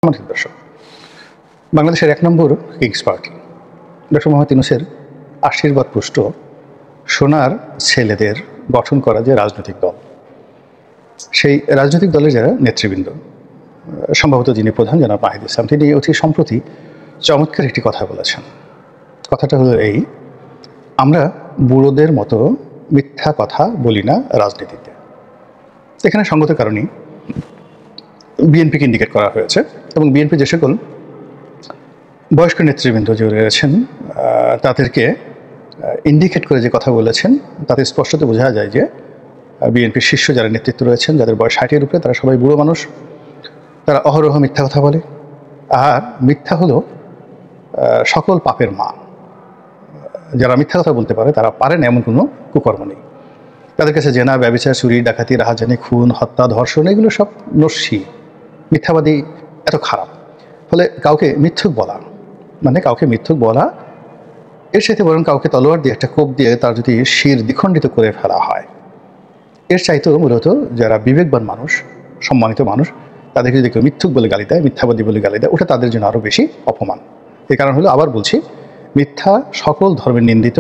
সম্মানিত দর্শক, বাংলাদেশের ১ নম্বর কিংস পার্টি ডক্টর মোহাম্মদ ইউনূসের আশীর্বাদ পুষ্ট সোনার ছেলেদের গঠন করা যে রাজনৈতিক দল, সেই রাজনৈতিক দলের যারা নেতৃবৃন্দ, সম্ভবত যিনি প্রধান জনাব নাহিদ ইসলাম, তিনি অতি সম্প্রতি চমৎকার একটি কথা বলেছেন। কথাটা হলো এই: আমরা বুড়োদের মতো মিথ্যা কথা বলি না রাজনীতিতে। এখানে সঙ্গত কারণেই বিএনপিকে ইন্ডিকেট করা হয়েছে এবং বিএনপি যে সকল বয়স্ক নেতৃবৃন্দ যে রয়েছেন তাদেরকে ইন্ডিকেট করে যে কথা বলেছেন, তাতে স্পষ্টত বোঝা যায় যে বিএনপির শীর্ষ যারা নেতৃত্ব রয়েছেন, যাদের বয়স ৬০-এর উপরে, তারা সবাই বুড়ো মানুষ। তারা অহরহ মিথ্যা কথা বলে, আর মিথ্যা হলো সকল পাপের মা। যারা মিথ্যা কথা বলতে পারে, তারা পারেন এমন কোনো কুকর্ম নেই। তাদের কাছে জেনা, ব্যভিচার, চুরি, ডাকাতি, রাহাজানি, খুন, হত্যা, ধর্ষণ এগুলো সব নস্যি। মিথ্যাবাদী এত খারাপ। ফলে কাউকে মিথ্যুক বলা মানে কাউকে মিথ্যুক বলা, এর সাথে বরং কাউকে তলোয়ার দিয়ে একটা কোপ দিয়ে তার যদি শির দ্বিখণ্ডিত করে ফেলা হয়, এর চাইতেও মূলত যারা বিবেকবান মানুষ, সম্মানিত মানুষ, তাদেরকে যদি কেউ মিথ্যুক বলে গালি দেয়, মিথ্যাবাদী বলে গালি দেয়, ওটা তাদের জন্য আরও বেশি অপমান। এই কারণ হলো, আবার বলছি, মিথ্যা সকল ধর্মের নিন্দিত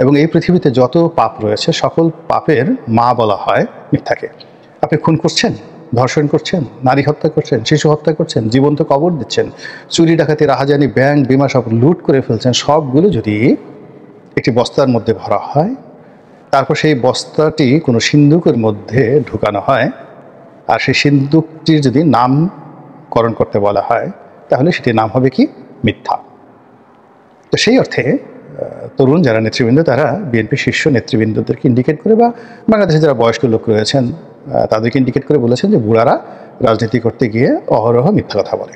এবং এই পৃথিবীতে যত পাপ রয়েছে সকল পাপের মা বলা হয় মিথ্যাকে। আপনি খুন করছেন, ধর্ষণ করছেন, নারী হত্যা করছেন, শিশু হত্যা করছেন, জীবন্ত কবর দিচ্ছেন, চুরি, ডাকাতি, রাহাজানি, ব্যাংক, বিমা সব লুট করে ফেলছেন, সবগুলো যদি একটি বস্তার মধ্যে ভরা হয়, তারপর সেই বস্তাটি কোনো সিন্দুকের মধ্যে ঢুকানো হয়, আর সেই সিন্দুকটির যদি নামকরণ করতে বলা হয়, তাহলে সেটির নাম হবে কি? মিথ্যা। তো সেই অর্থে তরুণ যারা নেতৃবৃন্দ, তারা বিএনপি শীর্ষ নেতৃবৃন্দদেরকে ইন্ডিকেট করে, বা বাংলাদেশে যারা বয়স্ক লোক রয়েছেন তাদেরকে ইন্ডিকেট করে বলেছেন যে বুড়ারা রাজনীতি করতে গিয়ে অহরহ মিথ্যা কথা বলে।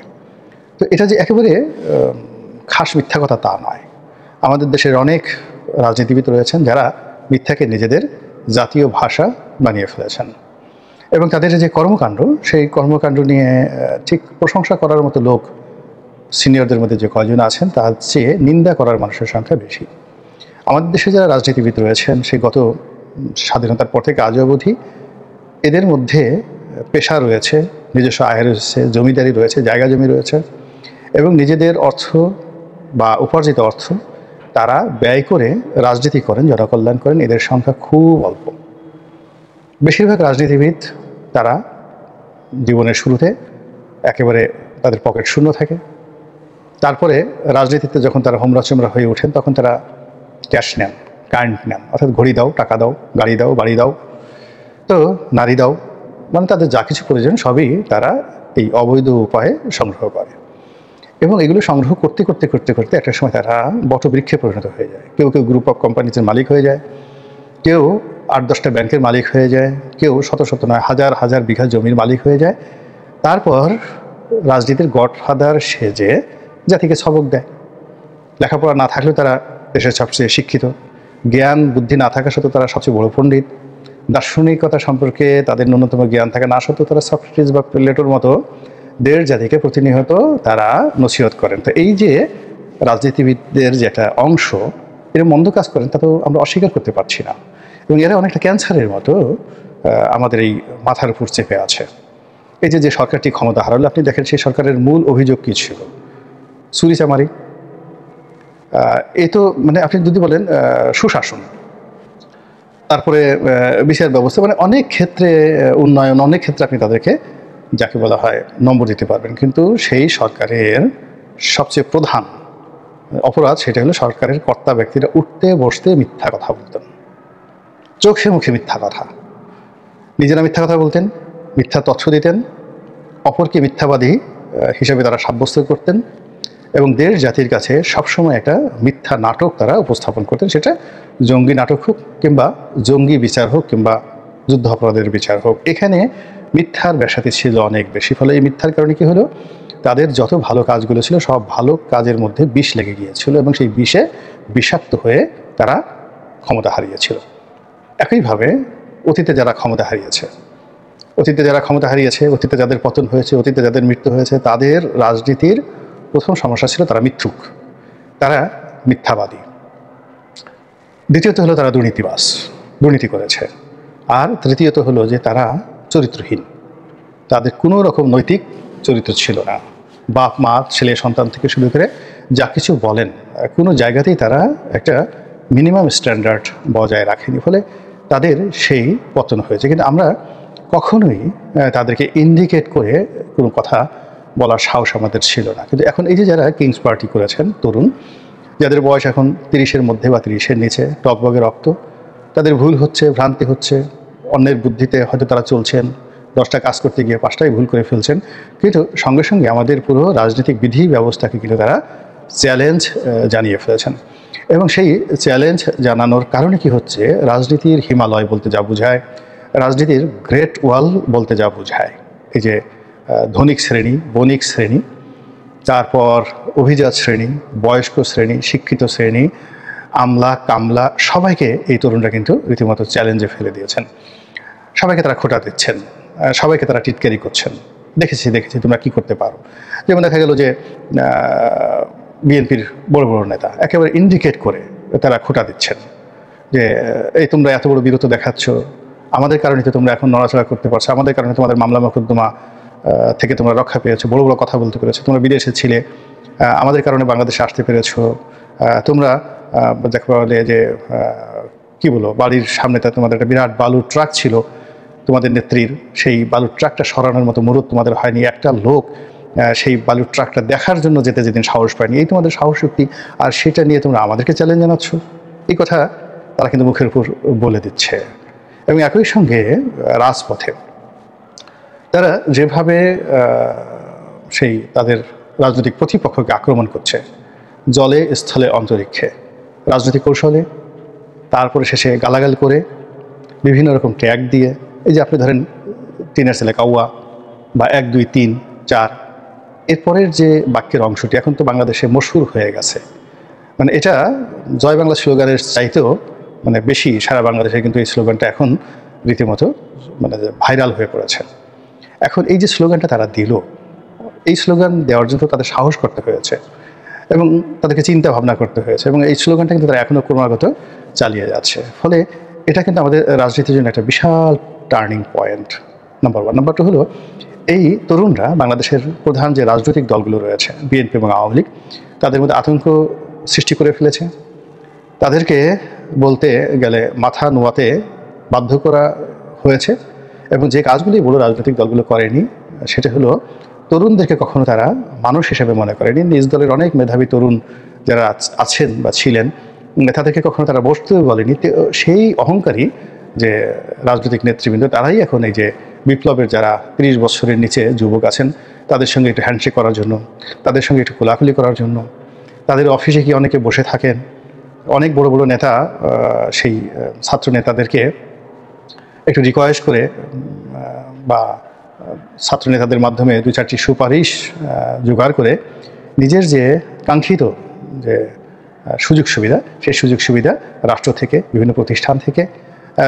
তো এটা যে একেবারে খাস মিথ্যা কথা তা নয়। আমাদের দেশের অনেক রাজনীতিবিদ রয়েছেন যারা মিথ্যাকে নিজেদের জাতীয় ভাষা বানিয়ে ফেলেছেন, এবং তাদের যে কর্মকাণ্ড, সেই কর্মকাণ্ড নিয়ে ঠিক প্রশংসা করার মতো লোক সিনিয়রদের মধ্যে যে কয়জন আছেন, তার চেয়ে নিন্দা করার মানুষের সংখ্যা বেশি। আমাদের দেশে যারা রাজনীতিবিদ রয়েছেন, সেই গত স্বাধীনতার পর থেকে আজ অবধি এদের মধ্যে পেশা রয়েছে, নিজস্ব আয় রয়েছে, জমিদারি রয়েছে, জায়গা জমি রয়েছে, এবং নিজেদের অর্থ বা উপার্জিত অর্থ তারা ব্যয় করে রাজনীতি করেন, জনকল্যাণ করেন, এদের সংখ্যা খুব অল্প। বেশিরভাগ রাজনীতিবিদ তারা জীবনের শুরুতে একেবারে তাদের পকেট শূন্য থাকে, তারপরে রাজনীতিতে যখন তারা হোমরা-চোমরা হয়ে ওঠেন, তখন তারা ক্যাশ নেন, কারেন্ট নেন, অর্থাৎ ঘড়ি দাও, টাকা দাও, গাড়ি দাও, বাড়ি দাও, তো নারী দাও, মানে তাদের যা কিছু প্রয়োজন সবই তারা এই অবৈধ উপায়ে সংগ্রহ করে। এবং এগুলো সংগ্রহ করতে করতে করতে করতে একটা সময় তারা বটবৃক্ষে পরিণত হয়ে যায়। কেউ কেউ গ্রুপ অফ কোম্পানিজের মালিক হয়ে যায়, কেউ ৮-১০টা ব্যাংকের মালিক হয়ে যায়, কেউ শত শত নয় হাজার হাজার বিঘা জমির মালিক হয়ে যায়। তারপর রাজনীতির গডফাদার সেজে জাতিকে সবক দেয়। লেখাপড়া না থাকলেও তারা দেশের সবচেয়ে শিক্ষিত, জ্ঞান বুদ্ধি না থাকা সত্ত্বেও তারা সবচেয়ে বড় পণ্ডিত, দার্শনিকতা সম্পর্কে তাদের ন্যূনতম জ্ঞান থাকা না সত্ত্বেও তারা সক্রেটিস বা প্লেটোর মতো দেশ জাতিকে প্রতিনিয়ত তারা নসিহত করেন। তো এই যে রাজনীতিবিদদের যে একটা অংশ এরা মন্দ কাজ করেন, তা তো আমরা অস্বীকার করতে পারছি না, এবং এরা অনেকটা ক্যান্সারের মতো আমাদের এই মাথার উপর চেপে আছে। এই যে সরকারটি ক্ষমতা হারালো, আপনি দেখেন সেই সরকারের মূল অভিযোগ কী ছিল? চুরিচামারি। এ তো মানে আপনি যদি বলেন সুশাসন, তারপরে বিচার ব্যবস্থা, মানে অনেক ক্ষেত্রে উন্নয়ন, অনেক ক্ষেত্রে আপনি তাদেরকে যাকে বলা হয় নম্বর দিতে পারবেন। কিন্তু সেই সরকারের সবচেয়ে প্রধান অপরাধ সেটা হলো সরকারের কর্তা ব্যক্তিরা উঠতে বসতে মিথ্যা কথা বলতেন, চোখে মুখে মিথ্যা কথা, নিজেরা মিথ্যা কথা বলতেন, মিথ্যা তথ্য দিতেন, অপরকে মিথ্যাবাদী হিসেবে তারা সাব্যস্ত করতেন, এবং দেশ জাতির কাছে সবসময় একটা মিথ্যা নাটক তারা উপস্থাপন করতেন। সেটা জঙ্গি নাটক হোক, কিংবা জঙ্গি বিচার হোক, কিংবা যুদ্ধ অপরাধের বিচার হোক, এখানে মিথ্যার ব্যাসাতি ছিল অনেক বেশি। ফলে এই মিথ্যার কারণে কী হলো, তাদের যত ভালো কাজগুলো ছিল সব ভালো কাজের মধ্যে বিষ লেগে গিয়েছিল, এবং সেই বিষে বিষাক্ত হয়ে তারা ক্ষমতা হারিয়েছিল। একইভাবে অতীতে যারা ক্ষমতা হারিয়েছে, অতীতে যাদের পতন হয়েছে, অতীতে যাদের মৃত্যু হয়েছে, তাদের রাজনীতির প্রথম সমস্যা ছিল তারা মিথ্যুক, তারা মিথ্যাবাদী। দ্বিতীয়ত হলো তারা দুর্নীতি করেছে। আর তৃতীয়ত হলো যে তারা চরিত্রহীন, তাদের কোনো রকম নৈতিক চরিত্র ছিল না। বাপ মা ছেলে সন্তান থেকে শুরু করে যা কিছু বলেন কোনো জায়গাতেই তারা একটা মিনিমাম স্ট্যান্ডার্ড বজায় রাখেনি, ফলে তাদের সেই পতন হয়েছে। কিন্তু আমরা কখনোই তাদেরকে ইন্ডিকেট করে কোনো কথা বলার সাহস আমাদের ছিল না। কিন্তু এখন এই যে যারা কিংস পার্টি করেছেন, তরুণ যাদের বয়স এখন 30-এর মধ্যে বা 30-এর নিচে, টকবগে রক্ত, তাদের ভুল হচ্ছে, ভ্রান্তি হচ্ছে, অন্যের বুদ্ধিতে হয়তো তারা চলছেন, 10টা কাজ করতে গিয়ে 5টাই ভুল করে ফেলছেন, কিন্তু সঙ্গে সঙ্গে আমাদের পুরো রাজনৈতিক বিধি ব্যবস্থাকে কিন্তু তারা চ্যালেঞ্জ জানিয়ে ফেলেছেন। এবং সেই চ্যালেঞ্জ জানানোর কারণে কি হচ্ছে, রাজনীতির হিমালয় বলতে যা বোঝায়, রাজনীতির গ্রেট ওয়াল বলতে যা বোঝায়, এই যে ধনিক শ্রেণী, বণিক শ্রেণী, তারপর অভিজাত শ্রেণী, বয়স্ক শ্রেণী, শিক্ষিত শ্রেণী, আমলা কামলা, সবাইকে এই তরুণরা কিন্তু রীতিমতো চ্যালেঞ্জে ফেলে দিয়েছেন। সবাইকে তারা খোঁটা দিচ্ছেন, সবাইকে তারা টিটকারি করছেন, দেখেছি তোমরা কি করতে পারো। যেমন দেখা গেল যে বিএনপির বড় বড় নেতা একেবারে ইন্ডিকেট করে তারা খোঁটা দিচ্ছেন যে এই তোমরা এত বড় বিরত দেখাচ্ছ, আমাদের কারণে তো তোমরা এখন নড়াচড়া করতে পারছো, আমাদের কারণে তোমাদের মামলা মোকদ্দমা থেকে তোমরা রক্ষা পেয়েছো, বড় বড় কথা বলতে পেরেছো, তোমরা বিদেশে ছিলে, আমাদের কারণে বাংলাদেশে আসতে পেরেছো, তোমরা দেখা বলে যে কি বলো, বাড়ির সামনে তোমাদের একটা বিরাট বালুর ট্রাক ছিল তোমাদের নেত্রীর, সেই বালুর ট্রাকটা সরানোর মতো মুরুদ তোমাদের হয়নি, একটা লোক সেই বালুর ট্রাকটা দেখার জন্য যেদিন সাহস পায়নি, এই তোমাদের সাহস শক্তি, আর সেটা নিয়ে তোমরা আমাদেরকে চ্যালেঞ্জ জানাচ্ছ। এই কথা তারা কিন্তু মুখের উপর বলে দিচ্ছে। এবং একই সঙ্গে রাজপথে তারা যেভাবে সেই তাদের রাজনৈতিক প্রতিপক্ষকে আক্রমণ করছে, জলে স্থলে অন্তরিক্ষে, রাজনৈতিক কৌশলে, তারপরে শেষে গালাগাল করে, বিভিন্ন রকম ট্যাগ দিয়ে, এই যে আপনি ধরেন টিনের ছেলে কাউয়া বা 1 2 3 4, এরপরের যে বাক্যের অংশটি এখন তো বাংলাদেশে মশহুর হয়ে গেছে, মানে এটা জয় বাংলা স্লোগানের চাইতেও মানে বেশি সারা বাংলাদেশে কিন্তু এই স্লোগানটা এখন রীতিমতো মানে ভাইরাল হয়ে পড়েছে। এখন এই যে স্লোগানটা তারা দিল, এই স্লোগান দেওয়ার জন্য তাদের সাহস করতে হয়েছে এবং তাদেরকে চিন্তা ভাবনা করতে হয়েছে, এবং এই স্লোগানটা কিন্তু তারা এখনও ক্রমাগত চালিয়ে যাচ্ছে। ফলে এটা কিন্তু আমাদের রাজনীতির জন্য একটা বিশাল টার্নিং পয়েন্ট, নাম্বার 1। নাম্বার 2 হলো এই তরুণরা বাংলাদেশের প্রধান যে রাজনৈতিক দলগুলো রয়েছে, বিএনপি এবং আওয়ামী লীগ, তাদের মধ্যে আতঙ্ক সৃষ্টি করে ফেলেছে। তাদেরকে বলতে গেলে মাথা নোয়াতে বাধ্য করা হয়েছে, এবং যে কাজগুলি বড় রাজনৈতিক দলগুলো করেনি সেটা হলো তরুণদেরকে কখনো তারা মানুষ হিসেবে মনে করেনি। নিজ দলের অনেক মেধাবী তরুণ যারা আছেন বা ছিলেন, তাদেরকে কখনো তারা বসতেও বলেনি। সেই অহংকারী যে রাজনৈতিক নেতৃবৃন্দ, তারাই এখন এই যে বিপ্লবের যারা 30 বছরের নিচে যুবক আছেন, তাদের সঙ্গে একটু হ্যান্ডশেক করার জন্য, তাদের সঙ্গে একটু খোলাখুলি করার জন্য, তাদের অফিসে কি অনেকে বসে থাকেন, অনেক বড় বড় নেতা সেই ছাত্র নেতাদেরকে একটু রিকোয়েস্ট করে বা ছাত্র নেতাদের মাধ্যমে 2-4টি সুপারিশ জোগাড় করে নিজের যে কাঙ্ক্ষিত যে সুযোগ সুবিধা, সেই সুযোগ সুবিধা রাষ্ট্র থেকে, বিভিন্ন প্রতিষ্ঠান থেকে,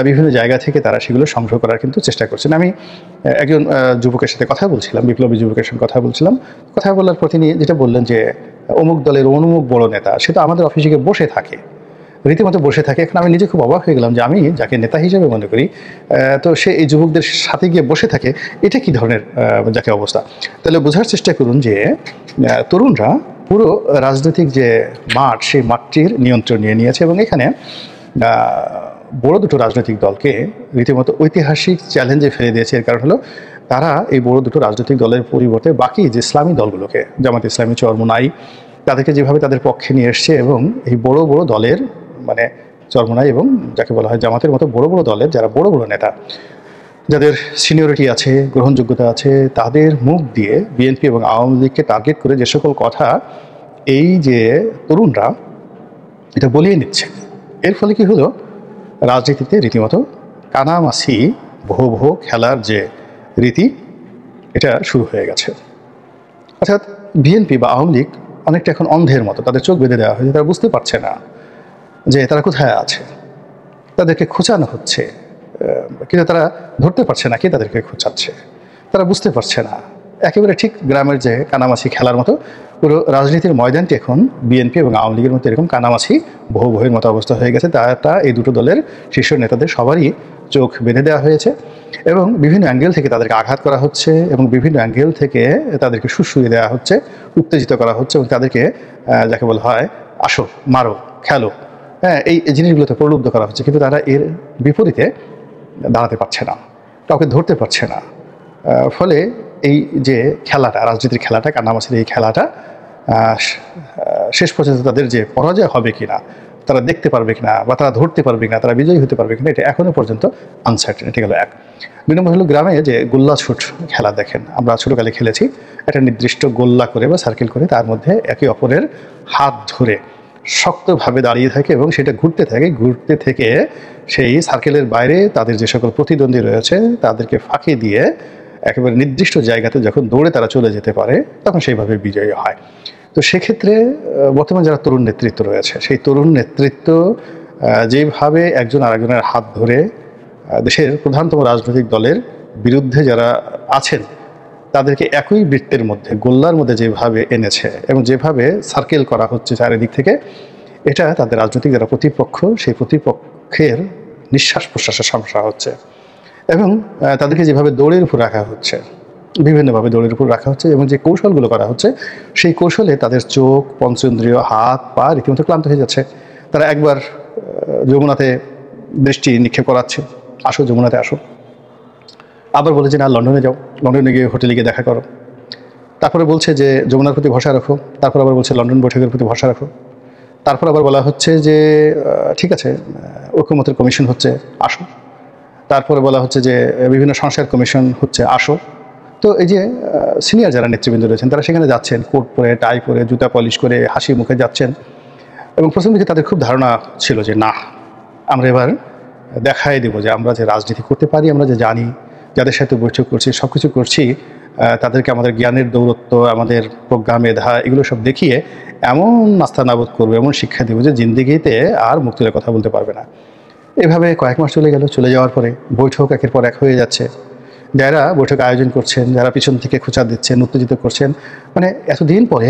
বিভিন্ন জায়গা থেকে তারা সেগুলো সংগ্রহ করার কিন্তু চেষ্টা করছেন। আমি একজন যুবকের সাথে কথা বলছিলাম, বিপ্লবী যুবকের সঙ্গে কথা বলছিলাম। কথা বলার পর তিনি যেটা বললেন যে অমুক দলের অমুক বড় নেতা, সে তো আমাদের অফিসে গিয়ে বসে থাকে, রীতিমতো বসে থাকে। এখন আমি নিজে খুব অবাক হয়ে গেলাম যে আমি যাকে নেতা হিসেবে মনে করি, তো সে এই যুবকদের সাথে গিয়ে বসে থাকে, এটা কি ধরনের যাকে অবস্থা। তাহলে বোঝার চেষ্টা করুন যে তরুণরা পুরো রাজনৈতিক যে মাঠ, সেই মাঠটির নিয়ন্ত্রণ নিয়ে নিয়েছে, এবং এখানে বড় দুটো রাজনৈতিক দলকে রীতিমতো ঐতিহাসিক চ্যালেঞ্জে ফেলে দিয়েছে। এর কারণ হলো তারা এই বড় দুটো রাজনৈতিক দলের পরিবর্তে বাকি যে ইসলামী দলগুলোকে, জামাত ইসলামী, চরমোনাই, তাদেরকে যেভাবে তাদের পক্ষে নিয়ে এসছে, এবং এই বড় বড় দলের মানে চরমোনাই এবং যাকে বলা হয় জামাতের মতো বড় বড় দলের যারা বড় বড় নেতা, যাদের সিনিয়রিটি আছে, গ্রহণযোগ্যতা আছে, তাদের মুখ দিয়ে বিএনপি এবং আওয়ামী লীগকে টার্গেট করে যে সকল কথা এই যে তরুণরা এটা বলিয়ে নিচ্ছে, এর ফলে কি হলো, রাজনীতিতে রীতিমতো কানামাছি ভো ভো খেলার যে রীতি, এটা শুরু হয়ে গেছে। অর্থাৎ বিএনপি বা আওয়ামী লীগ অনেকটা এখন অন্ধের মতো, তাদের চোখ বেঁধে দেওয়া হয়েছে, তারা বুঝতে পারছে না যে তারা কোথায় আছে, তাদেরকে খোঁচানো হচ্ছে, কিন্তু তারা ধরতে পারছে না কে তাদেরকে খোঁচাচ্ছে, তারা বুঝতে পারছে না। একেবারে ঠিক গ্রামের যে কানামাছি খেলার মতো পুরো রাজনীতির ময়দানটি এখন বিএনপি এবং আওয়ামী লীগের মধ্যে এরকম কানামাছি ভো ভোয়ের মতো অবস্থা হয়ে গেছে। তাটা এই দুটো দলের শীর্ষ নেতাদের সবারই চোখ বেঁধে দেওয়া হয়েছে এবং বিভিন্ন অ্যাঙ্গেল থেকে তাদেরকে আঘাত করা হচ্ছে এবং বিভিন্ন অ্যাঙ্গেল থেকে তাদেরকে শুশুয়ে দেওয়া হচ্ছে, উত্তেজিত করা হচ্ছে এবং তাদেরকে যাকে বলা হয় আসো, মারো, খেলো, হ্যাঁ, এই জিনিসগুলোতে প্রলুব্ধ করা হচ্ছে। কিন্তু তারা এর বিপরীতে দাঁড়াতে পারছে না, কাউকে ধরতে পারছে না। ফলে এই যে খেলাটা, রাজনীতির খেলাটা, কানামাছির এই খেলাটা শেষ পর্যন্ত তাদের যে পরাজয় হবে কিনা, তারা দেখতে পারবে কিনা বা তারা ধরতে পারবে কিনা, তারা বিজয়ী হতে পারবে কিনা, এটা এখনো পর্যন্ত আনসার্টেন। এটা গেল এক। 2 নম্বর হলো গ্রামে যে গোল্লা ছুট খেলা দেখেন, আমরা ছোটোকালে খেলেছি। একটা নির্দিষ্ট গোল্লা করে বা সার্কেল করে তার মধ্যে একে অপরের হাত ধরে শক্তভাবে দাঁড়িয়ে থাকে এবং সেটা ঘুরতে থেকে সেই সার্কেলের বাইরে তাদের যে সকল প্রতিদ্বন্দ্বী রয়েছে তাদেরকে ফাঁকি দিয়ে একেবারে নির্দিষ্ট জায়গাতে যখন দৌড়ে তারা চলে যেতে পারে তখন সেইভাবে বিজয়ী হয়। তো সেক্ষেত্রে বর্তমানে যারা তরুণ নেতৃত্ব রয়েছে, সেই তরুণ নেতৃত্ব যেভাবে একজন আরেকজনের হাত ধরে দেশের প্রধানতম রাজনৈতিক দলের বিরুদ্ধে যারা আছেন তাদেরকে একই বৃত্তের মধ্যে, গোল্লার মধ্যে যেভাবে এনেছে এবং যেভাবে সার্কেল করা হচ্ছে চারিদিক থেকে, এটা তাদের রাজনৈতিক যারা প্রতিপক্ষ, সেই প্রতিপক্ষের নিঃশ্বাস প্রশ্বাসের সমস্যা হচ্ছে এবং তাদেরকে যেভাবে দৌড়ের উপর রাখা হচ্ছে, বিভিন্নভাবে দৌড়ের উপর রাখা হচ্ছে এবং যে কৌশলগুলো করা হচ্ছে সেই কৌশলে তাদের চোখ, পঞ্চেন্দ্রিয়, হাত, পা রীতিমতো ক্লান্ত হয়ে যাচ্ছে। তারা একবার যমুনাতে দৃষ্টি নিক্ষেপ করাচ্ছে, আসো যমুনাতে আসো, আবার বলে যে না লন্ডনে যাও, লন্ডনে গিয়ে হোটেলে গিয়ে দেখা করো, তারপরে বলছে যে যমুনার প্রতি ভরসা রাখো, তারপর আবার বলছে লন্ডন বৈঠকের প্রতি ভরসা রাখো, তারপর আবার বলা হচ্ছে যে ঠিক আছে ঐকমত্যের কমিশন হচ্ছে, আসো, তারপরে বলা হচ্ছে যে বিভিন্ন সংস্কার কমিশন হচ্ছে, আসো। তো এই যে সিনিয়র যারা নেতৃবৃন্দ রয়েছেন তারা সেখানে যাচ্ছেন কোট পরে, টাই পরে, জুতা পলিশ করে, হাসি মুখে যাচ্ছেন এবং প্রথম দিকে তাদের খুব ধারণা ছিল যে না, আমরা এবার দেখাই দেবো যে আমরা যে রাজনীতি করতে পারি, আমরা যে জানি, যাদের সাথে বৈঠক করছি, সব কিছু করছি, তাদেরকে আমাদের জ্ঞানের দৌরত্ব, আমাদের প্রজ্ঞা, মেধা, এগুলো সব দেখিয়ে এমন নাস্তানাবুদ করবো, এমন শিক্ষা দেবো যে জিন্দিগিতে আর মুক্তির কথা বলতে পারবে না। এভাবে কয়েক মাস চলে গেল। চলে যাওয়ার পরে বৈঠক একের পর এক হয়ে যাচ্ছে। যারা বৈঠক আয়োজন করছেন, যারা পিছন থেকে খোঁচা দিচ্ছেন, উত্তেজিত করছেন, মানে এতদিন পরে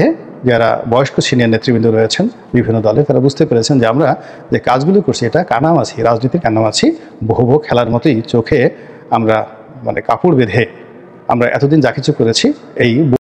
যারা বয়স্ক সিনিয়র নেতৃবৃন্দ রয়েছেন বিভিন্ন দলে, তারা বুঝতে পেরেছেন যে আমরা যে কাজগুলো করছি এটা কানামাছি, রাজনীতির কানামাছি, বহু খেলার মতোই চোখে আমরা মানে কাপড় বেঁধে আমরা এতদিন যা কিছু করেছি এই